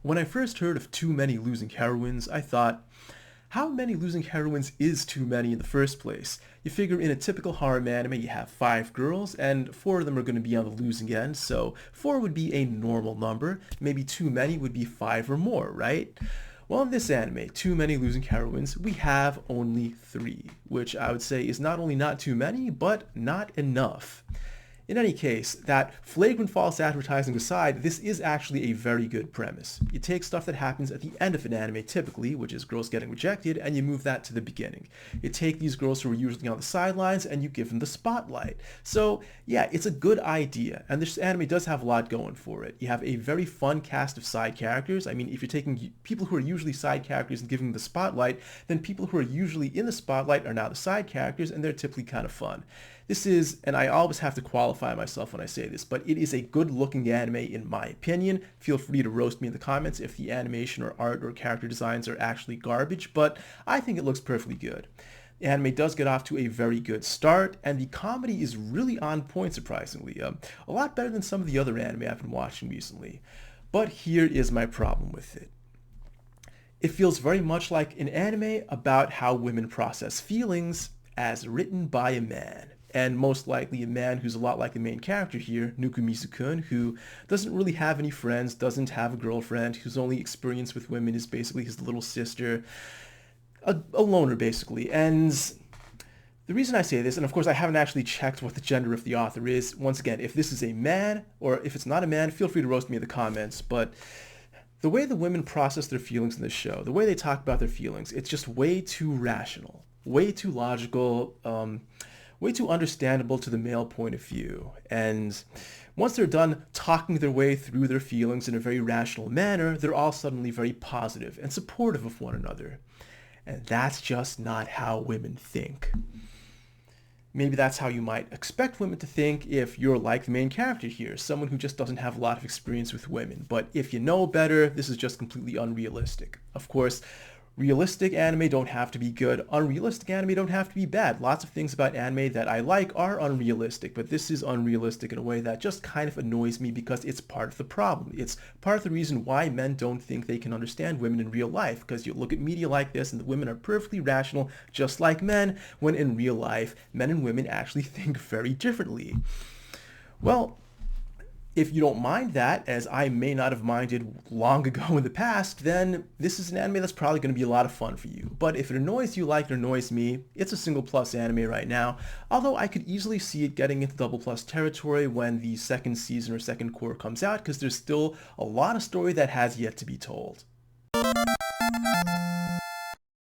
When I first heard of Too Many Losing Heroines, I thought, how many losing heroines is too many in the first place? You figure in a typical harem anime you have 5 girls, and 4 of them are going to be on the losing end, so 4 would be a normal number. Maybe too many would be 5 or more, right? Well, in this anime, Too Many Losing Heroines, we have only 3, which I would say is not only not too many, but not enough. In any case, that flagrant false advertising aside, this is actually a very good premise. You take stuff that happens at the end of an anime typically, which is girls getting rejected, and you move that to the beginning. You take these girls who are usually on the sidelines and you give them the spotlight. So yeah, it's a good idea, and this anime does have a lot going for it. You have a very fun cast of side characters. I mean, if you're taking people who are usually side characters and giving them the spotlight, then people who are usually in the spotlight are now the side characters, and they're typically kind of fun. This is, and I always have to qualify myself when I say this, but it is a good-looking anime in my opinion. Feel free to roast me in the comments if the animation or art or character designs are actually garbage, but I think it looks perfectly good. The anime does get off to a very good start, and the comedy is really on point, surprisingly. A lot better than some of the other anime I've been watching recently. But here is my problem with it. It feels very much like an anime about how women process feelings as written by a man. And most likely a man who's a lot like the main character here, Nukumizu-kun, who doesn't really have any friends, doesn't have a girlfriend, whose only experience with women is basically his little sister, a loner basically. And the reason I say this, and of course I haven't actually checked what the gender of the author is, once again, if this is a man or if it's not a man, feel free to roast me in the comments, but the way the women process their feelings in this show, the way they talk about their feelings, it's just way too rational, way too logical, way too understandable to the male point of view. And once they're done talking their way through their feelings in a very rational manner, they're all suddenly very positive and supportive of one another. And that's just not how women think. Maybe that's how you might expect women to think if you're like the main character here, someone who just doesn't have a lot of experience with women. But if you know better, this is just completely unrealistic. Of course, realistic anime don't have to be good. Unrealistic anime don't have to be bad. Lots of things about anime that I like are unrealistic, but this is unrealistic in a way that just kind of annoys me because it's part of the problem. It's part of the reason why men don't think they can understand women in real life, because you look at media like this and the women are perfectly rational, just like men, when in real life, men and women actually think very differently. Well, if you don't mind that, as I may not have minded long ago in the past, then this is an anime that's probably going to be a lot of fun for you. But if it annoys you like it annoys me, it's a single plus anime right now, although I could easily see it getting into double plus territory when the second season or second core comes out, because there's still a lot of story that has yet to be told.